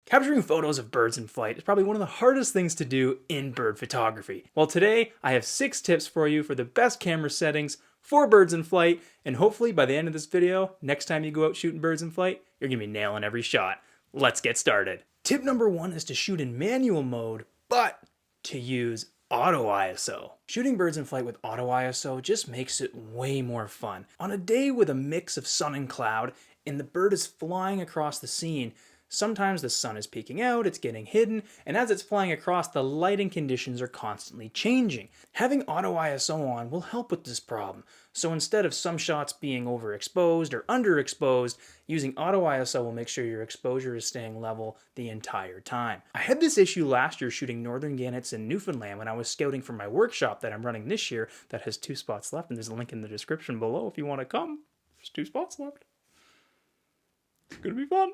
Capturing photos of birds in flight is probably one of the hardest things to do in bird photography. Well, today I have 6 tips for you for the best camera settings for birds in flight, and hopefully by the end of this video, next time you go out shooting birds in flight, you're gonna be nailing every shot. Let's get started. Tip number 1 is to shoot in manual mode, but to use auto ISO. Shooting birds in flight with auto ISO just makes it way more fun. On a day with a mix of sun and cloud, and the bird is flying across the scene, sometimes the sun is peeking out, it's getting hidden, and as it's flying across, the lighting conditions are constantly changing. Having auto ISO on will help with this problem. So instead of some shots being overexposed or underexposed, using auto ISO will make sure your exposure is staying level the entire time. I had this issue last year shooting northern gannets in Newfoundland when I was scouting for my workshop that I'm running this year that has 2 spots left, and there's a link in the description below if you want to come. There's 2 spots left. It's gonna be fun.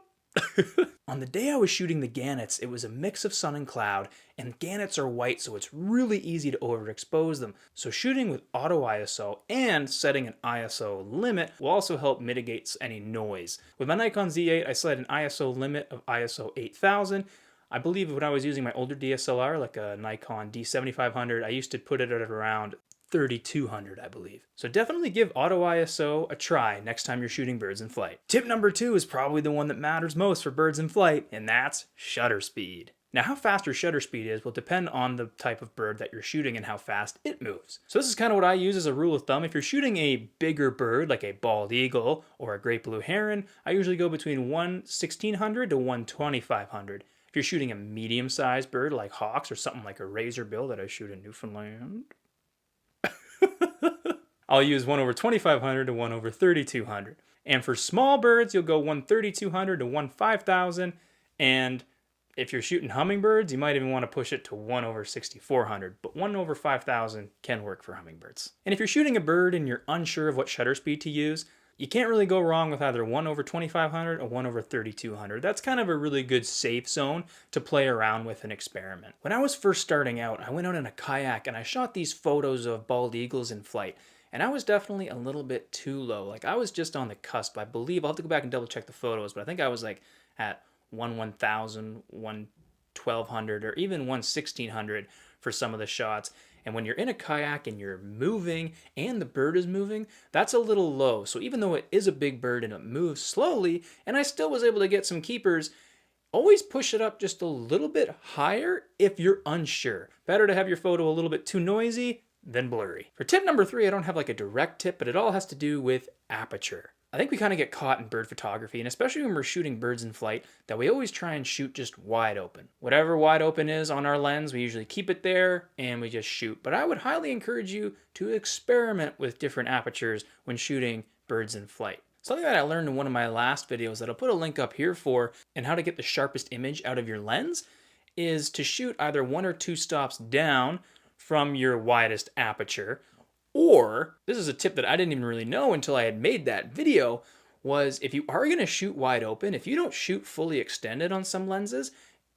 On the day I was shooting the gannets, it was a mix of sun and cloud, and gannets are white, so it's really easy to overexpose them. So shooting with auto ISO and setting an ISO limit will also help mitigate any noise. With my Nikon Z8, I set an ISO limit of ISO 8000. I believe when I was using my older DSLR, like a Nikon D7500, I used to put it at around 3200, I believe. So definitely give auto ISO a try next time you're shooting birds in flight. Tip number 2 is probably the one that matters most for birds in flight, and that's shutter speed. Now, how fast your shutter speed is will depend on the type of bird that you're shooting and how fast it moves. So this is kind of what I use as a rule of thumb. If you're shooting a bigger bird, like a bald eagle or a great blue heron, I usually go between 1600 to 2500. If you're shooting a medium-sized bird like hawks or something like a razorbill that I shoot in Newfoundland, I'll use 1/2500 to 1/3200. And for small birds, you'll go 1/3200 to 1/5000. And if you're shooting hummingbirds, you might even want to push it to 1/6400. But 1/5000 can work for hummingbirds. And if you're shooting a bird and you're unsure of what shutter speed to use, you can't really go wrong with either 1/2500 or 1/3200. That's kind of a really good safe zone to play around with and experiment. When I was first starting out, I went out in a kayak and I shot these photos of bald eagles in flight. And I was definitely a little bit too low. Like I was just on the cusp, I believe. I'll have to go back and double check the photos, but I think I was like at 1/1000, 1/1200, or even 1/1600 for some of the shots. And when you're in a kayak and you're moving and the bird is moving, that's a little low. So even though it is a big bird and it moves slowly, and I still was able to get some keepers, always push it up just a little bit higher if you're unsure. Better to have your photo a little bit too noisy than blurry. For tip number 3, I don't have like a direct tip, but it all has to do with aperture. I think we kind of get caught in bird photography, and especially when we're shooting birds in flight, that we always try and shoot just wide open. Whatever wide open is on our lens, we usually keep it there and we just shoot. But I would highly encourage you to experiment with different apertures when shooting birds in flight. Something that I learned in one of my last videos that I'll put a link up here for, and how to get the sharpest image out of your lens, is to shoot either 1 or 2 stops down from your widest aperture. Or, this is a tip that I didn't even really know until I had made that video, was if you are going to shoot wide open, if you don't shoot fully extended on some lenses,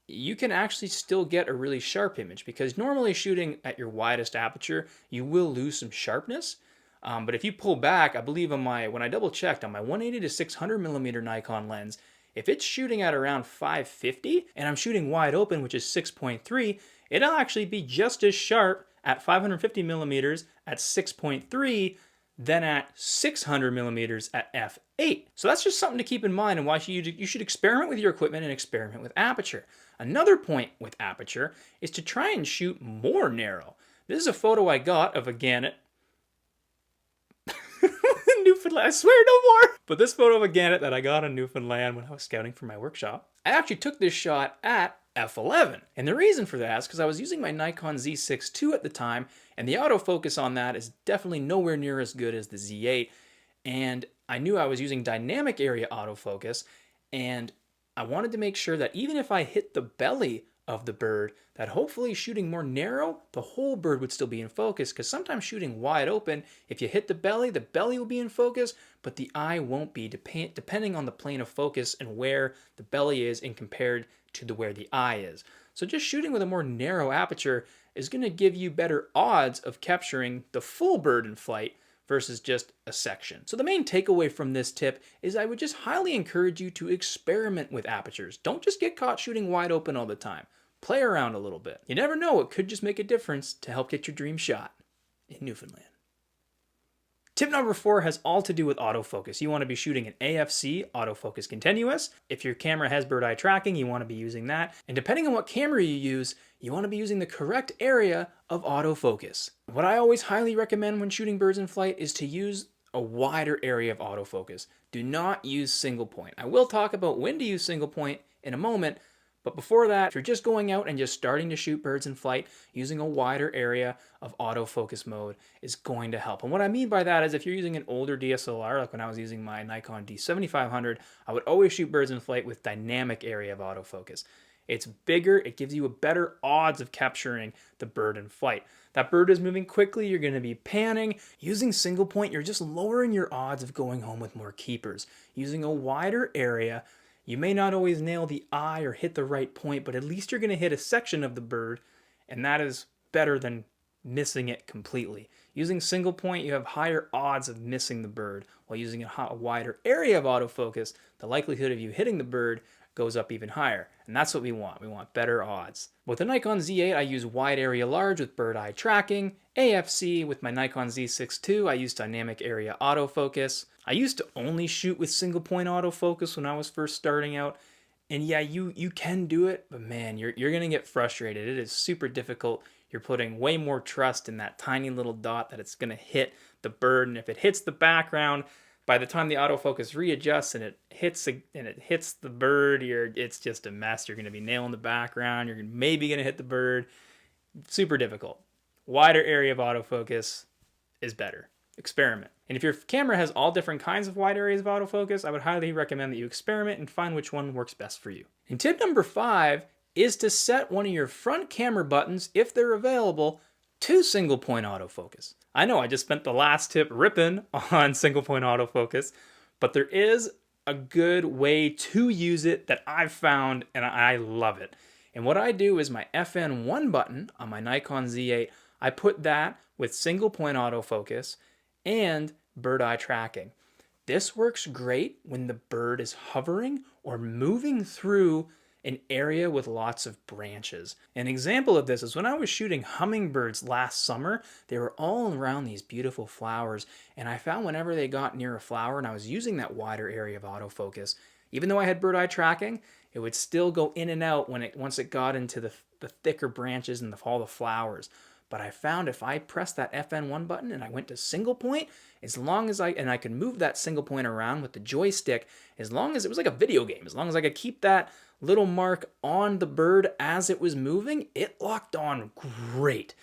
you can actually still get a really sharp image, because normally shooting at your widest aperture, you will lose some sharpness. But if you pull back, I believe when I double checked on my 180 to 600 millimeter Nikon lens, if it's shooting at around 550 and I'm shooting wide open, which is 6.3, it'll actually be just as sharp at 550 millimeters at 6.3 than at 600 millimeters at f8. So that's just something to keep in mind, and why you should experiment with your equipment and experiment with aperture. Another point with aperture is to try and shoot more narrow. This is a photo I got of a gannet. Newfoundland, I swear no more. But this photo of a gannet that I got in Newfoundland when I was scouting for my workshop, I actually took this shot at f11. And the reason for that is because I was using my Nikon Z6 II at the time, and the autofocus on that is definitely nowhere near as good as the Z8. And I knew I was using dynamic area autofocus, and I wanted to make sure that even if I hit the belly of the bird, that hopefully shooting more narrow, the whole bird would still be in focus, because sometimes shooting wide open, if you hit the belly will be in focus, but the eye won't be, depending on the plane of focus and where the belly is and compared to where the eye is. So just shooting with a more narrow aperture is going to give you better odds of capturing the full bird in flight versus just a section. So the main takeaway from this tip is I would just highly encourage you to experiment with apertures. Don't just get caught shooting wide open all the time. Play around a little bit. You never know, it could just make a difference to help get your dream shot in Newfoundland. Tip number 4 has all to do with autofocus. You want to be shooting an AFC, autofocus continuous. If your camera has bird eye tracking, you want to be using that. And depending on what camera you use, you want to be using the correct area of autofocus. What I always highly recommend when shooting birds in flight is to use a wider area of autofocus. Do not use single point. I will talk about when to use single point in a moment, but before that, if you're just going out and just starting to shoot birds in flight, using a wider area of autofocus mode is going to help. And what I mean by that is if you're using an older DSLR, like when I was using my Nikon D7500, I would always shoot birds in flight with dynamic area of autofocus. It's bigger, it gives you a better odds of capturing the bird in flight. That bird is moving quickly, you're going to be panning. Using single point, you're just lowering your odds of going home with more keepers. Using a wider area, you may not always nail the eye or hit the right point, but at least you're going to hit a section of the bird, and that is better than missing it completely. Using single point, you have higher odds of missing the bird, while using a wider area of autofocus, the likelihood of you hitting the bird goes up even higher. And that's what we want. We want better odds. With the Nikon Z8, I use wide area large with bird eye tracking. AFC with my Nikon Z6 II, I use dynamic area autofocus. I used to only shoot with single point autofocus when I was first starting out. And yeah, you can do it, but man, you're going to get frustrated. It is super difficult. You're putting way more trust in that tiny little dot that it's going to hit the bird. And if it hits the background, by the time the autofocus readjusts and it hits the bird, it's just a mess. You're going to be nailing the background. You're maybe going to hit the bird. Super difficult. Wider area of autofocus is better. Experiment. And if your camera has all different kinds of wide areas of autofocus, I would highly recommend that you experiment and find which one works best for you. And tip number 5 is to set one of your front camera buttons, if they're available, to single point autofocus. I know I just spent the last tip ripping on single point autofocus, but there is a good way to use it that I've found and I love it. And what I do is my FN1 button on my Nikon Z8, I put that with single point autofocus and bird eye tracking. This works great when the bird is hovering or moving through an area with lots of branches. An example of this is when I was shooting hummingbirds last summer, they were all around these beautiful flowers, and I found whenever they got near a flower and I was using that wider area of autofocus, even though I had bird eye tracking, it would still go in and out once it got into the thicker branches and all the flowers. But I found if I pressed that FN1 button and I went to single point, as long as I could move that single point around with the joystick, as long as it was like a video game, as long as I could keep that little mark on the bird as it was moving, it locked on great.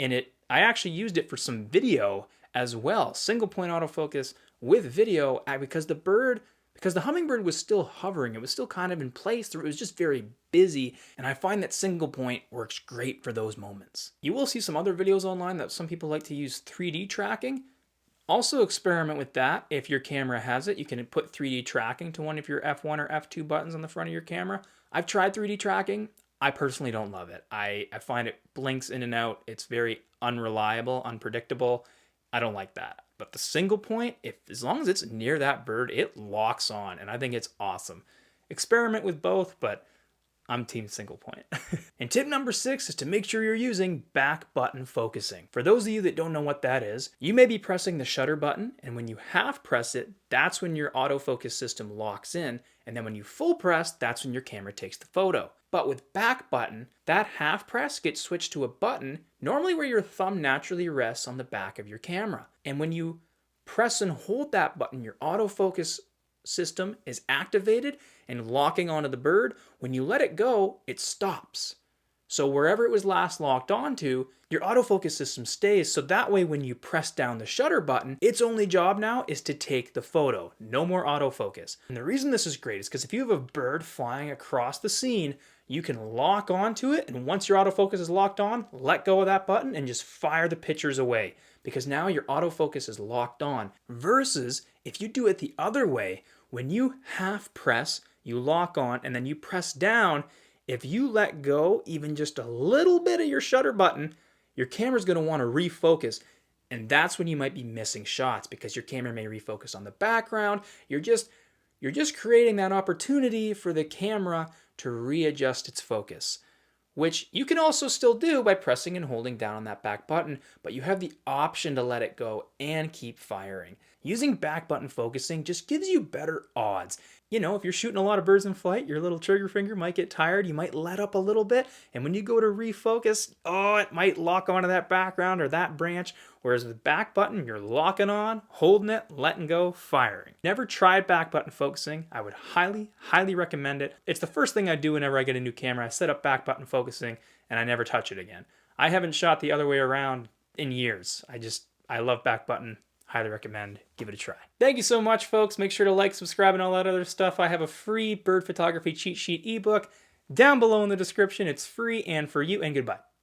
And I actually used it for some video as well. Single point autofocus with video because the hummingbird was still hovering. It was still kind of in place. It was just very busy. And I find that single point works great for those moments. You will see some other videos online that some people like to use 3D tracking. Also experiment with that. If your camera has it, you can put 3D tracking to one of your F1 or F2 buttons on the front of your camera. I've tried 3D tracking. I personally don't love it. I find it blinks in and out. It's very unreliable, unpredictable. I don't like that. But the single point, as long as it's near that bird, it locks on, and I think it's awesome. Experiment with both, but I'm team single point. And tip number 6 is to make sure you're using back button focusing. For those of you that don't know what that is, you may be pressing the shutter button, and when you half press it, that's when your autofocus system locks in, and then when you full press, that's when your camera takes the photo. But with back button, that half press gets switched to a button, normally where your thumb naturally rests on the back of your camera. And when you press and hold that button, your autofocus system is activated and locking onto the bird. When you let it go, it stops. So wherever it was last locked onto, your autofocus system stays. So that way when you press down the shutter button, its only job now is to take the photo. No more autofocus. And the reason this is great is because if you have a bird flying across the scene, you can lock onto it, and once your autofocus is locked on, let go of that button and just fire the pictures away, because now your autofocus is locked on. Versus if you do it the other way, when you half press, you lock on, and then you press down, if you let go even just a little bit of your shutter button, your camera's going to want to refocus. And that's when you might be missing shots because your camera may refocus on the background. You're just creating that opportunity for the camera to readjust its focus, which you can also still do by pressing and holding down on that back button, but you have the option to let it go and keep firing. Using back button focusing just gives you better odds. You know, if you're shooting a lot of birds in flight, your little trigger finger might get tired, you might let up a little bit, and when you go to refocus, it might lock onto that background or that branch, whereas with back button, you're locking on, holding it, letting go, firing. Never tried back button focusing? I would highly, highly recommend it. It's the first thing I do whenever I get a new camera. I set up back button focusing, and I never touch it again. I haven't shot the other way around in years. I love back button. Highly recommend. Give it a try. Thank you so much, folks. Make sure to like, subscribe, and all that other stuff. I have a free bird photography cheat sheet ebook down below in the description. It's free and for you, and goodbye.